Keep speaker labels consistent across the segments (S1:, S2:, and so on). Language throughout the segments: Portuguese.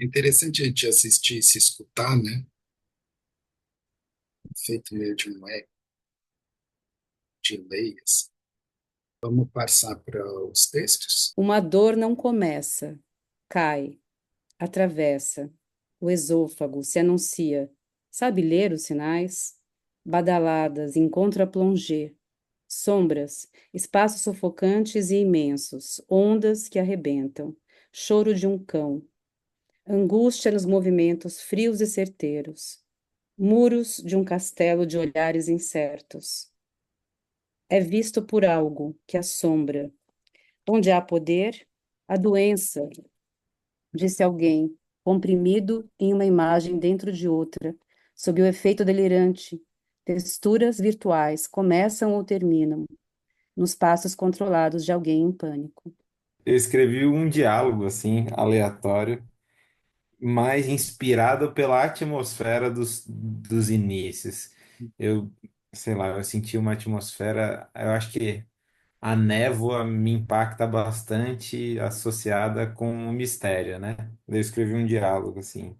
S1: É interessante a gente assistir e se escutar, né? Feito meio de um eco de leias. Vamos passar para os textos?
S2: Uma dor não começa, cai, atravessa. O esôfago se anuncia. Sabe ler os sinais? Badaladas, encontra plongée. Sombras, espaços sufocantes e imensos, ondas que arrebentam. Choro de um cão. Angústia nos movimentos frios e certeiros. Muros de um castelo de olhares incertos. É visto por algo que assombra. Onde há poder, a doença, disse alguém, comprimido em uma imagem dentro de outra, sob o efeito delirante. Texturas virtuais começam ou terminam, nos passos controlados de alguém em pânico.
S3: Eu escrevi um diálogo assim, aleatório, mas inspirado pela atmosfera dos inícios. Eu, sei lá, eu senti uma atmosfera, eu acho que a névoa me impacta bastante associada com o mistério, né? Eu escrevi um diálogo assim,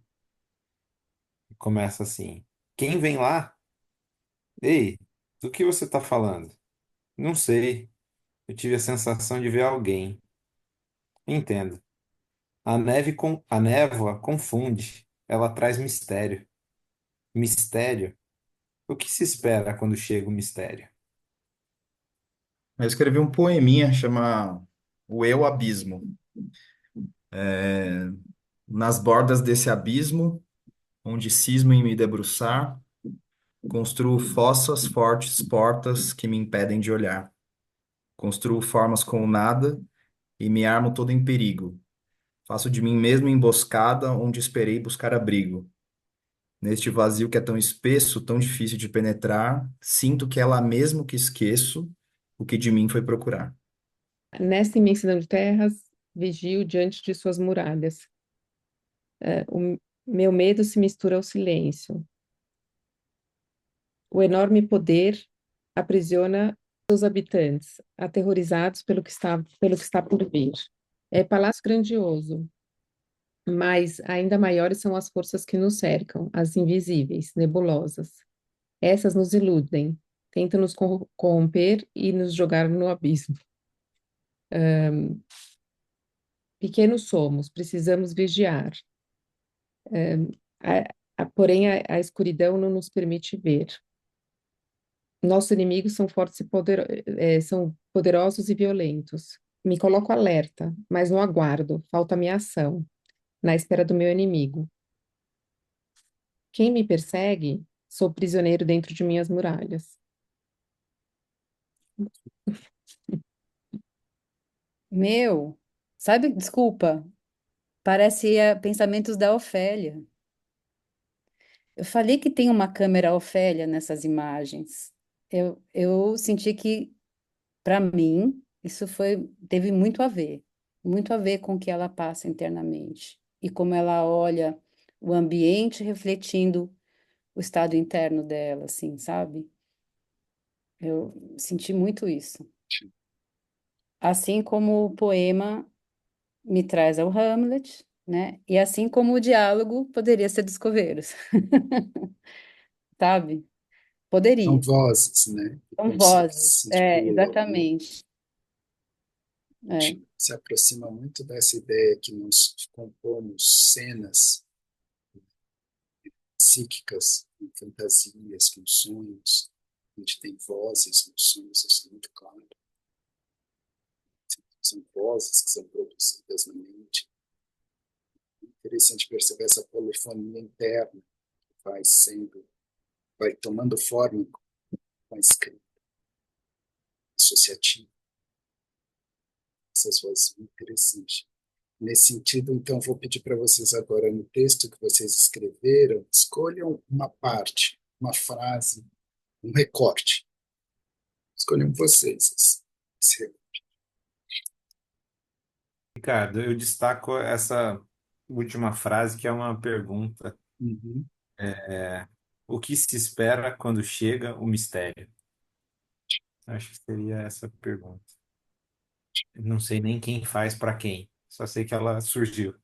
S3: começa assim: Quem vem lá? Ei, do que você está falando? Não sei. Eu tive a sensação de ver alguém. Entendo. A névoa confunde. Ela traz mistério. Mistério? O que se espera quando chega o mistério?
S4: Eu escrevi um poeminha chama O Eu Abismo. Nas bordas desse abismo, onde cismo em me debruçar, construo fossas fortes portas que me impedem de olhar. Construo formas com o nada e me armo todo em perigo. Faço de mim mesmo emboscada onde esperei buscar abrigo. Neste vazio que é tão espesso, tão difícil de penetrar, sinto que é lá mesmo que esqueço o que de mim foi procurar.
S5: Nesta imensidão de terras, vigio diante de suas muralhas. O meu medo se mistura ao silêncio. O enorme poder aprisiona seus habitantes, aterrorizados pelo que está por vir. É palácio grandioso, mas ainda maiores são as forças que nos cercam, as invisíveis, nebulosas. Essas nos iludem, tentam nos corromper e nos jogar no abismo. Pequenos somos, precisamos vigiar. Porém, a escuridão não nos permite ver. Nossos inimigos são fortes e são poderosos e violentos. Me coloco alerta, mas não aguardo. Falta-me ação, na espera do meu inimigo. Quem me persegue, sou prisioneiro dentro de minhas muralhas.
S2: Meu, sabe, desculpa, parece pensamentos da Ofélia. Eu falei que tem uma câmera Ofélia nessas imagens. Eu senti que, para mim, isso teve muito a ver com o que ela passa internamente e como ela olha o ambiente refletindo o estado interno dela, assim, sabe? Eu senti muito isso. Assim como o poema me traz ao Hamlet, né? E assim como o diálogo poderia ser dos coveiros, sabe?
S1: São
S2: Poderia.
S1: vozes, né?
S2: São
S1: Como se
S2: vozes. É,
S1: circulam, né?
S2: exatamente. É.
S1: Se aproxima muito dessa ideia que nós compomos cenas psíquicas, com fantasias, com sonhos. A gente tem vozes nos sonhos, isso é muito claro. São vozes que são produzidas na mente. É interessante perceber essa polifonia interna que vai tomando forma com a escrita associativa. Essas vozes são interessantes. Nesse sentido, então, vou pedir para vocês agora, no texto que vocês escreveram, escolham uma parte, uma frase, um recorte. Escolham vocês esse
S3: Ricardo, eu destaco essa última frase, que é uma pergunta.
S1: uhum.
S3: O que se espera quando chega o mistério? Acho que seria essa pergunta. Não sei nem quem faz para quem, só sei que ela surgiu.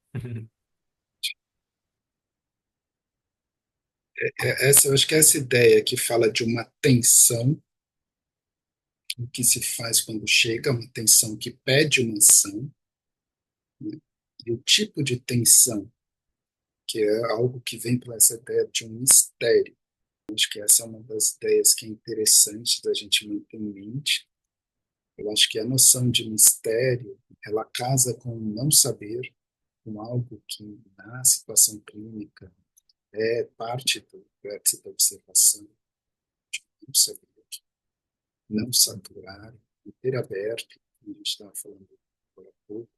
S1: essa, eu acho que é essa ideia que fala de uma tensão, o que se faz quando chega, uma tensão que pede uma ação, né? E o tipo de tensão, que é algo que vem para essa ideia de um mistério. Acho que essa é uma das ideias que é interessante da gente manter em mente. Eu acho que a noção de mistério, ela casa com o não saber, com algo que na situação clínica é parte do vértice da observação, não saber, não saturar, ter aberto, como a gente estava falando agora há pouco,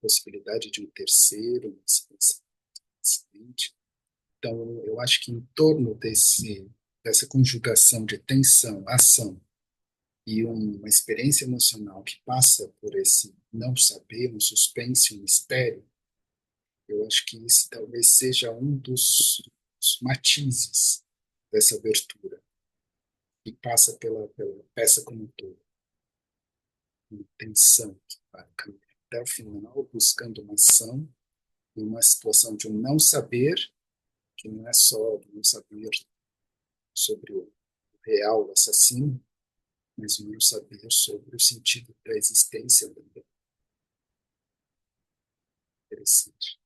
S1: possibilidade de um terceiro, um acidente. Então, eu acho que em torno dessa conjugação de tensão, ação e uma experiência emocional que passa por esse não saber, um suspense, um mistério, eu acho que isso talvez seja um dos matizes dessa abertura, que passa pela peça como um todo, uma tensão que vai caminhar até o final, buscando uma ação e uma situação de um não saber, que não é só não saber sobre o real assassino, mas um não saber sobre o sentido da existência também. Interessante.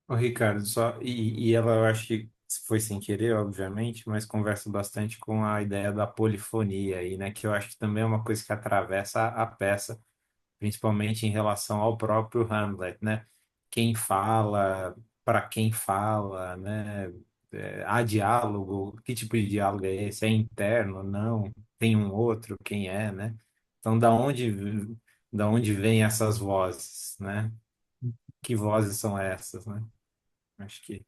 S3: Ô, Ricardo, e ela eu acho que foi sem querer, obviamente, mas conversa bastante com a ideia da polifonia aí, né? Que eu acho que também é uma coisa que atravessa a peça, principalmente em relação ao próprio Hamlet, né? Quem fala, para quem fala, né? Há diálogo, que tipo de diálogo é esse? É interno? Não? Tem um outro? Quem é, né? Então, da onde vêm essas vozes, né? Que vozes são essas, né? Acho que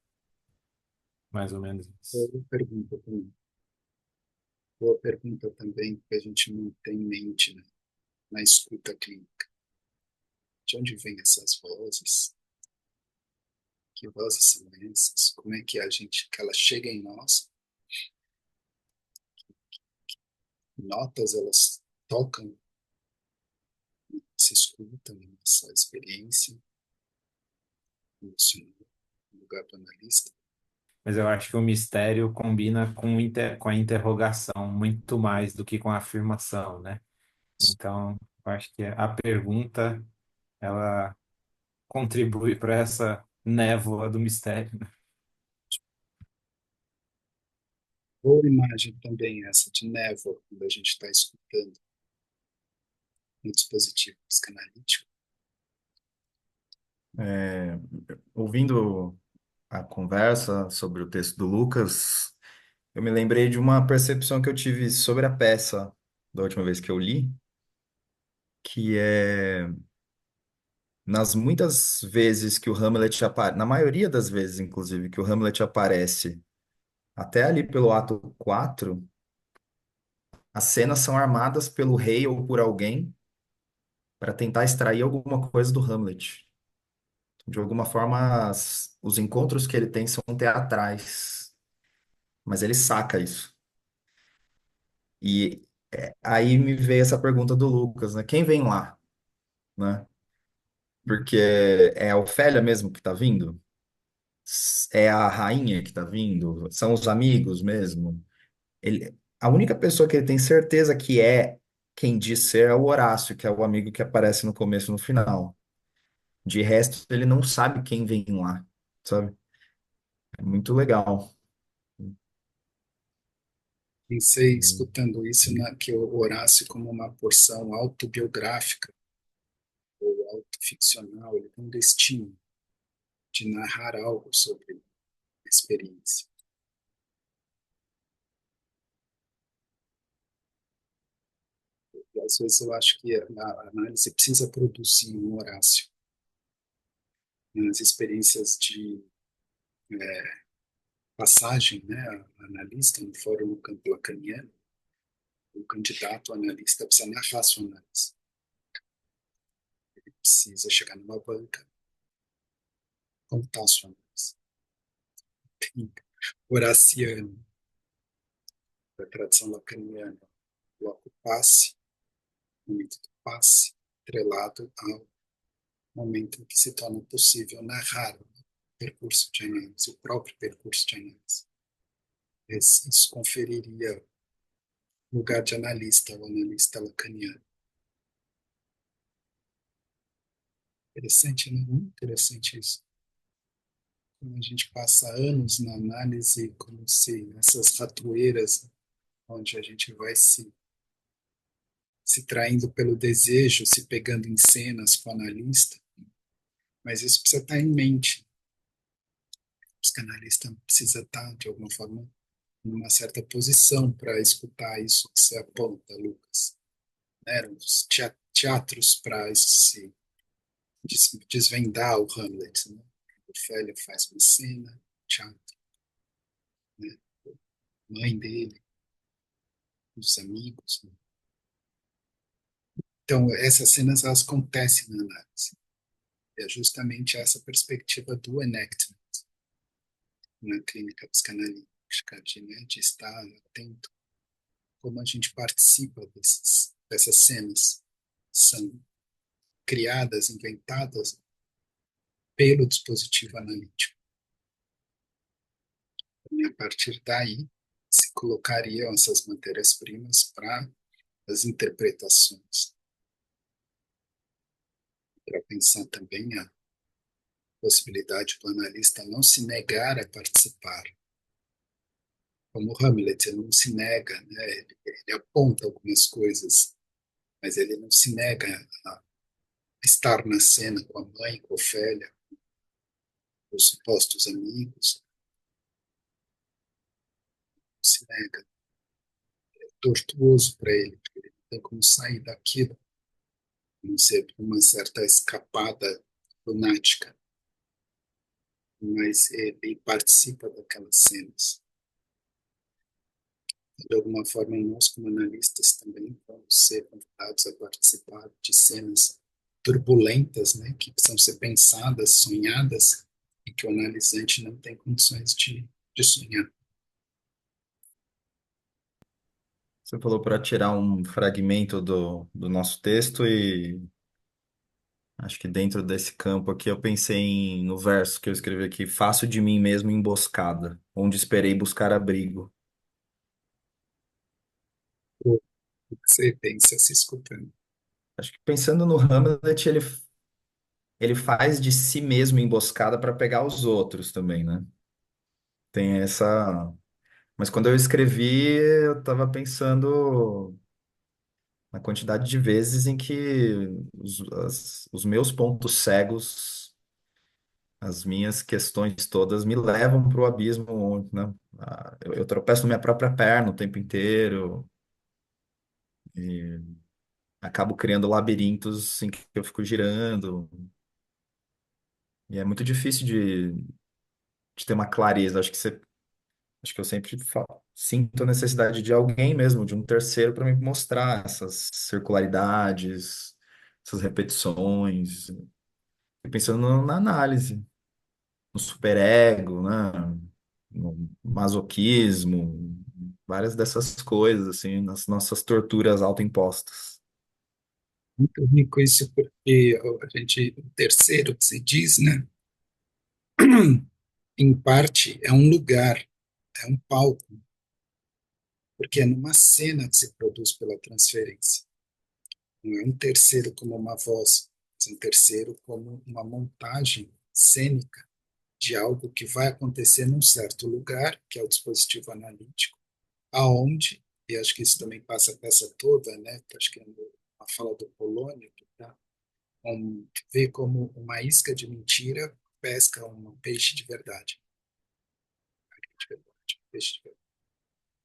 S3: mais ou menos isso.
S1: Boa pergunta também. Boa pergunta também que a gente não tem em mente, né, na escuta clínica. De onde vêm essas vozes? Que vozes são essas? Como é que que ela chega em nós? Notas elas tocam, se escutam nessa experiência emocional no lugar do analista.
S3: Mas eu acho que o mistério combina com a interrogação muito mais do que com a afirmação, né? Então, eu acho que a pergunta, ela contribui para essa névoa do mistério, né?
S1: Boa imagem também essa de névoa, quando a gente está escutando um dispositivo psicanalítico.
S4: É, ouvindo a conversa sobre o texto do Lucas, eu me lembrei de uma percepção que eu tive sobre a peça da última vez que eu li, que é nas muitas vezes que o Hamlet aparece, na maioria das vezes, inclusive, que o Hamlet aparece, até ali pelo ato 4, as cenas são armadas pelo rei ou por alguém para tentar extrair alguma coisa do Hamlet. De alguma forma, os encontros que ele tem são teatrais, mas ele saca isso. E aí me veio essa pergunta do Lucas, né? Quem vem lá, né? Porque é a Ofélia mesmo que tá vindo? É a rainha que tá vindo? São os amigos mesmo? A única pessoa que ele tem certeza que é quem diz ser é o Horácio, que é o amigo que aparece no começo e no final. De resto, ele não sabe quem vem lá, sabe? É muito legal.
S1: Pensei, escutando isso, que o Horácio, como uma porção autobiográfica ou autoficcional, ele tem um destino de narrar algo sobre a experiência. E às vezes eu acho que a análise precisa produzir um Horácio nas experiências de passagem, né, a analista no fórum no campo lacaniano, o candidato a analista precisa narrar sua análise. Ele precisa chegar numa banca, contar sua análise. Tem Horaciano, da tradição lacaniana, bloco passe, momento do passe, atrelado ao momento em que se torna possível narrar. percurso de análise, o próprio percurso de análise. Isso conferiria lugar de analista, ao analista lacaniano. Interessante, né? Muito interessante isso. Como a gente passa anos na análise, como se essas ratoeiras, onde a gente vai se traindo pelo desejo, se pegando em cenas com o analista, mas isso precisa estar em mente. O psicanalista precisa estar, de alguma forma, numa certa posição para escutar isso que você aponta, Lucas. Eram os teatros para se desvendar o Hamlet. Né? O Ofélia faz uma cena, teatro, né? Mãe dele, os amigos. Né? Então, essas cenas elas acontecem na análise. É justamente essa perspectiva do enactment na clínica psicanalítica, de estar atento como a gente participa dessas cenas. São criadas, inventadas pelo dispositivo analítico. E a partir daí, se colocariam essas matérias-primas para as interpretações, para pensar também a possibilidade do analista não se negar a participar. Como Hamlet, ele não se nega, né? Ele aponta algumas coisas, mas ele não se nega a estar na cena com a mãe, com a Ofélia, com os supostos amigos, não se nega. É tortuoso para ele, porque ele não tem como sair daquilo, a não ser por uma certa escapada lunática, mas ele participa daquelas cenas. De alguma forma, nós, como analistas, também vamos ser convidados a participar de cenas turbulentas, né, que precisam ser pensadas, sonhadas, e que o analisante não tem condições de sonhar.
S4: Você falou para tirar um fragmento do nosso texto e acho que dentro desse campo aqui eu pensei no verso que eu escrevi aqui: faço de mim mesmo emboscada, onde esperei buscar abrigo.
S1: O que você pensa se escutando?
S4: Acho que pensando no Hamlet, ele faz de si mesmo emboscada para pegar os outros também, né? Tem essa. Mas quando eu escrevi, eu estava pensando na quantidade de vezes em que os meus pontos cegos, as minhas questões todas me levam para o abismo, né? Eu tropeço na minha própria perna o tempo inteiro e acabo criando labirintos em que eu fico girando. E é muito difícil de ter uma clareza. Acho que eu sempre sinto a necessidade de alguém mesmo, de um terceiro, para me mostrar essas circularidades, essas repetições. Fico pensando na análise, no superego, né? No masoquismo, várias dessas coisas, assim, nas nossas torturas autoimpostas.
S1: Muito rico isso, porque o terceiro que se diz, né, em parte é um lugar, é um palco, porque é numa cena que se produz pela transferência. Não é um terceiro como uma voz, mas um terceiro como uma montagem cênica de algo que vai acontecer num certo lugar, que é o dispositivo analítico, aonde, e acho que isso também passa a peça toda, né? Acho que é a fala do Polônio, tá? Vê como uma isca de mentira pesca um peixe de verdade. De verdade, peixe de verdade.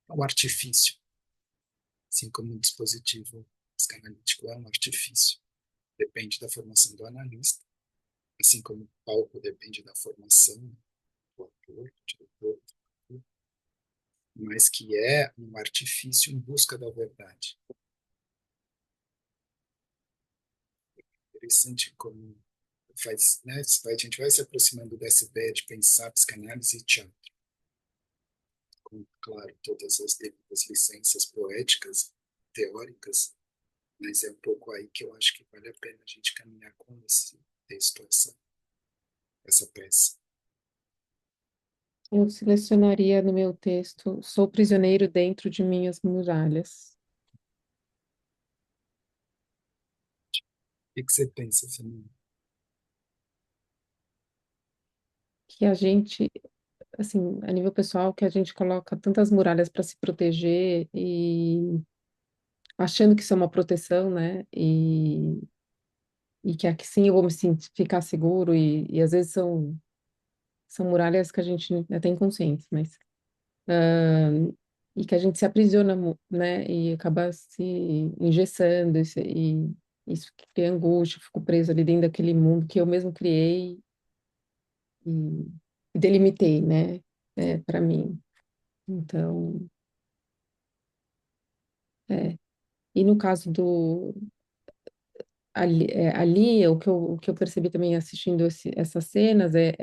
S1: É um artifício, assim como um dispositivo psicanalítico é um artifício. Depende da formação do analista, assim como o palco depende da formação do ator, do diretor, mas que é um artifício em busca da verdade. Interessante como faz, né, a gente vai se aproximando dessa ideia de pensar psicanálise e teatro, com, claro, todas as devidas licenças poéticas, teóricas, mas é um pouco aí que eu acho que vale a pena a gente caminhar com esse texto, essa peça.
S5: Eu selecionaria no meu texto: sou prisioneiro dentro de minhas muralhas.
S1: O que que você pensa, Fernando?
S5: Que a gente, assim, a nível pessoal, que a gente coloca tantas muralhas para se proteger e achando que isso é uma proteção, né? E que aqui sim eu vou me sentir, ficar seguro e às vezes são muralhas que a gente até tem consciência, mas e que a gente se aprisiona, né? E acaba se engessando e isso cria angústia, eu fico preso ali dentro daquele mundo que eu mesmo criei e, e delimitei, né? Para mim. Então, é. E no caso ali o que eu percebi também assistindo essas cenas é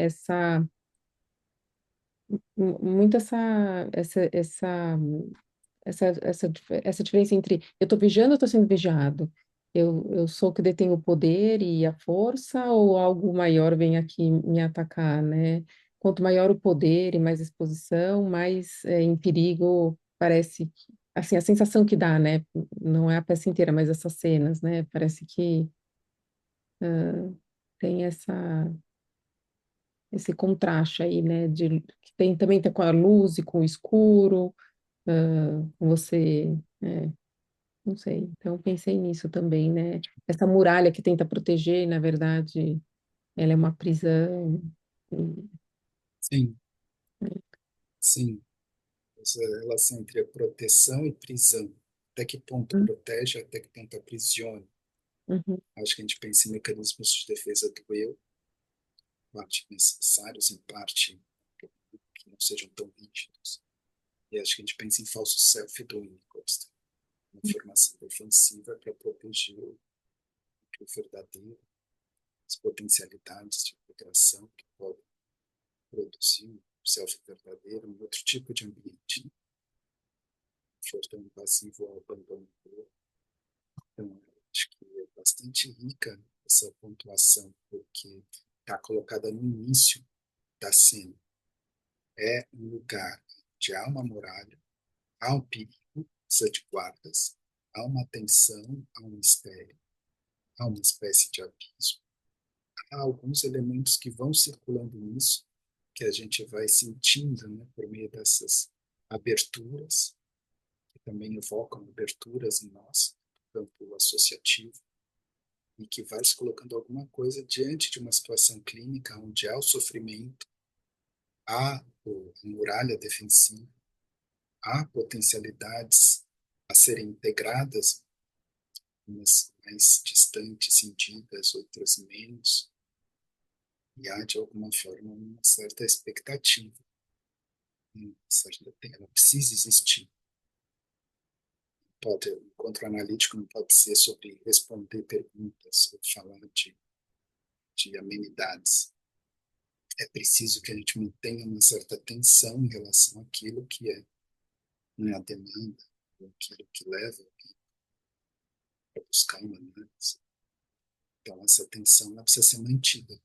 S5: muito essa diferença entre eu estou vigiando ou estou sendo vigiado. Eu sou o que detém o poder e a força, ou algo maior vem aqui me atacar, né? Quanto maior o poder e mais exposição, mais em perigo parece assim, a sensação que dá, né? Não é a peça inteira, mas essas cenas, né? Parece que tem esse contraste aí, né? Que tem também tá com a luz e com o escuro, com você. Não sei. Então, pensei nisso também, né? Essa muralha que tenta proteger, na verdade, ela é uma prisão.
S1: Sim, sim. Essa relação entre a proteção e prisão. Até que ponto
S5: Uhum,
S1: protege, até que ponto aprisiona.
S5: uhum,
S1: Acho que a gente pensa em mecanismos de defesa do eu, parte necessários, em parte que não sejam tão rígidos. E acho que a gente pensa em falso self-doing, uma formação defensiva para proteger o verdadeiro, as potencialidades de integração que podem produzir um self verdadeiro, um outro tipo de ambiente, né? For tão passivo ao abandono do outro. Então, acho que é bastante rica essa pontuação, porque está colocada no início da cena. É um lugar onde há uma muralha, há um perigo, precisa de guardas, há uma tensão, há um mistério, há uma espécie de abismo. Há alguns elementos que vão circulando nisso, que a gente vai sentindo, né, por meio dessas aberturas, que também evocam aberturas em nós, no campo associativo, e que vai se colocando alguma coisa diante de uma situação clínica onde há o sofrimento, há a muralha defensiva, há potencialidades a serem integradas, umas mais distantes, sentidas, outras menos, e há, de alguma forma, uma certa expectativa, uma certa, ela precisa existir. Pode, o encontro analítico não pode ser sobre responder perguntas ou falar de amenidades. É preciso que a gente mantenha uma certa tensão em relação àquilo que é, né, a demanda, ou aquilo que leva alguém a buscar uma análise. Então, essa tensão ela precisa ser mantida.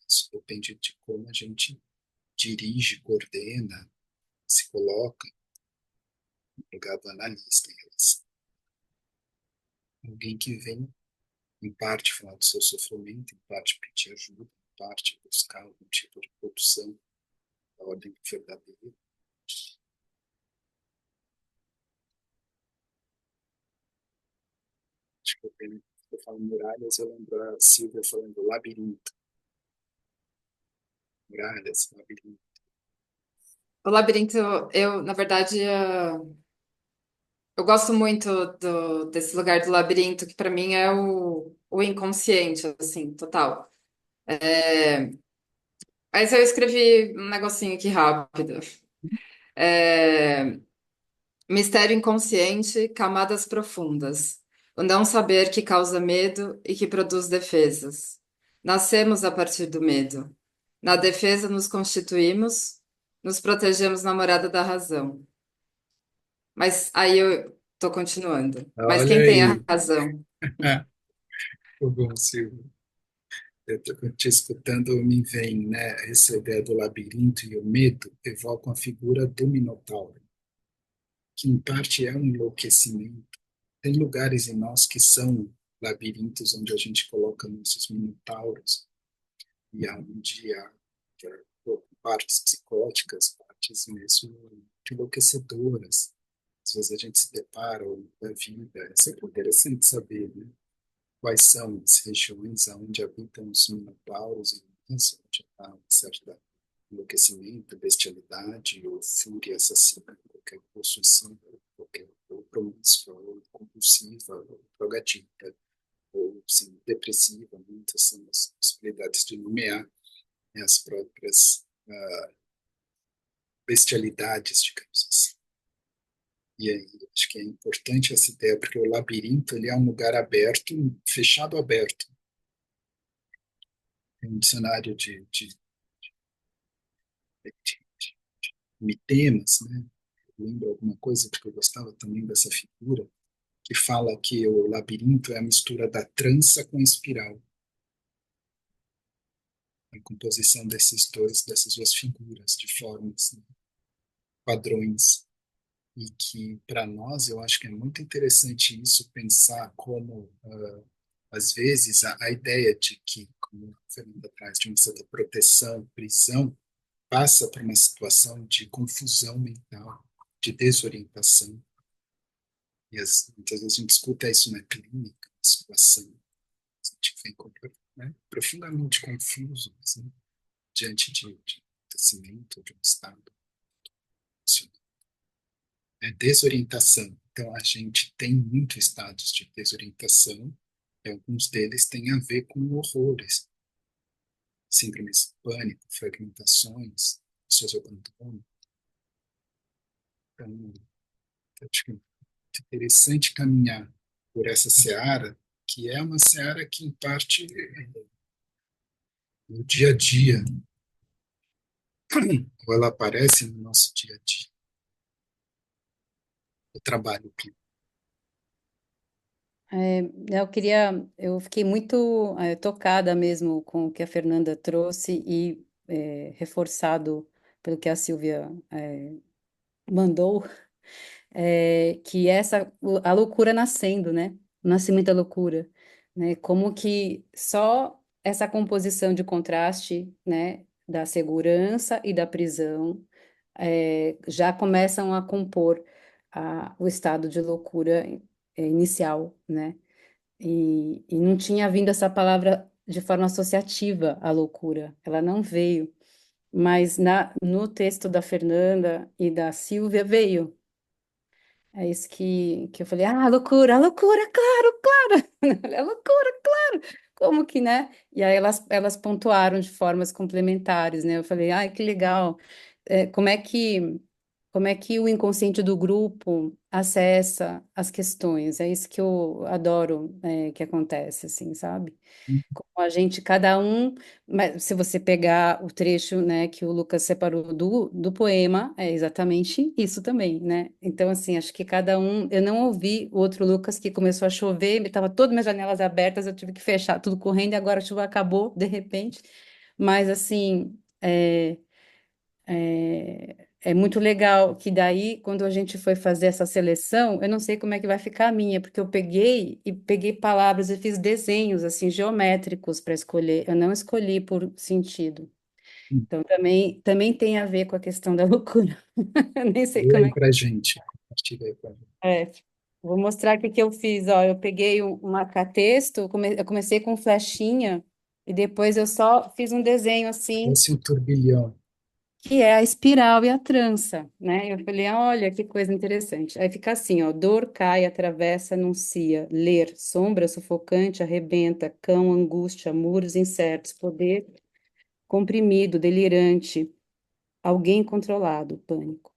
S1: Isso depende de como a gente dirige, coordena, se coloca no lugar do analista em relação a alguém que vem, em parte, falar do seu sofrimento, em parte, pedir ajuda, em parte, buscar algum tipo de produção da ordem verdadeira. Acho que eu falo muralhas, eu lembro a Silvia falando labirinto, muralhas, labirinto.
S6: O labirinto, na verdade, eu gosto muito desse lugar do labirinto, que para mim é o inconsciente, assim, total. Mas eu escrevi um negocinho aqui rápido. É, mistério inconsciente, camadas profundas. O não saber que causa medo e que produz defesas. Nascemos a partir do medo. Na defesa nos constituímos, nos protegemos na morada da razão. Mas aí eu tô continuando. Mas
S1: Olha
S6: quem tem a
S1: aí,
S6: razão?
S1: o bom Silvia. eu tô te escutando, me vem, né, essa ideia do labirinto e o medo evocam a figura do Minotauro, que em parte é um enlouquecimento. Tem lugares em nós que são labirintos onde a gente coloca nossos minotauros e onde há partes psicóticas, partes mesmo enlouquecedoras. Às vezes a gente se depara ao longo da vida. É sempre interessante saber, né, quais são as regiões onde habitam os minotauros e onde há uma certa enlouquecimento, bestialidade ou fúria assassina, qualquer ou suicida, qualquer ou promíscua, ou compulsiva, ou drogadicta, ou sim, depressiva. Muitas são as possibilidades de nomear, né, as próprias bestialidades, digamos assim. E aí, acho que é importante essa ideia, porque o labirinto ele é um lugar aberto, fechado aberto. Tem um dicionário de mitemas, né? Lembra alguma coisa, porque eu gostava também dessa figura, que fala que o labirinto é a mistura da trança com a espiral. A composição dessas duas figuras, de formas, né, padrões. E que, para nós, eu acho que é muito interessante isso, pensar como, às vezes, a ideia de que, como a Fernanda traz, de uma certa proteção, prisão, passa por uma situação de confusão mental, de desorientação. E muitas vezes a gente escuta isso na clínica, na situação, a gente vem né, profundamente confuso, assim, diante de acontecimento, de um estado emocional. É desorientação. Então, a gente tem muitos estados de desorientação, e alguns deles têm a ver com horrores, síndromes de pânico, fragmentações, pessoas abandono. Então, acho que é muito interessante caminhar por essa seara, que é uma seara que, em parte, no dia a dia, ou ela aparece no nosso dia a dia, o trabalho clínico.
S2: Eu fiquei muito tocada mesmo com o que a Fernanda trouxe e reforçado pelo que a Silvia mandou, que a loucura nascendo, né? O nascimento da loucura, né? Como que só essa composição de contraste, né, da segurança e da prisão já começam a compor o estado de loucura inicial, né? E não tinha vindo essa palavra de forma associativa à loucura, ela não veio, mas no texto da Fernanda e da Silvia veio. É isso que eu falei, loucura, claro, claro, é loucura, claro. Como que, né? E aí elas pontuaram de formas complementares, né? Eu falei, ai, que legal. É, como é que o inconsciente do grupo acessa as questões? É isso que eu adoro, que acontece, assim, sabe? Como a gente, cada um, mas se você pegar o trecho, né, que o Lucas separou do poema, é exatamente isso também, né? Então, assim, acho que cada um, eu não ouvi o outro Lucas que começou a chover, estava todas minhas janelas abertas, eu tive que fechar tudo correndo e agora a chuva acabou, de repente, mas, assim, é muito legal que daí, quando a gente foi fazer essa seleção, eu não sei como é que vai ficar a minha, porque eu peguei palavras e fiz desenhos assim geométricos para escolher. Eu não escolhi por sentido. Então também tem a ver com a questão da loucura. Eu nem sei
S1: E
S2: como
S1: aí
S2: é que
S1: para a gente, compartilha aí para a gente.
S2: é. Vou mostrar o que que eu fiz. Ó, eu peguei um marca-texto, eu comecei com flechinha e depois eu só fiz um desenho assim
S1: Esse é um turbilhão.
S2: que é a espiral e a trança, né? Eu falei, olha que coisa interessante. Aí fica assim, ó, dor cai, atravessa, anuncia, ler, sombra sufocante, arrebenta, cão, angústia, muros incertos, poder comprimido, delirante, alguém controlado, pânico.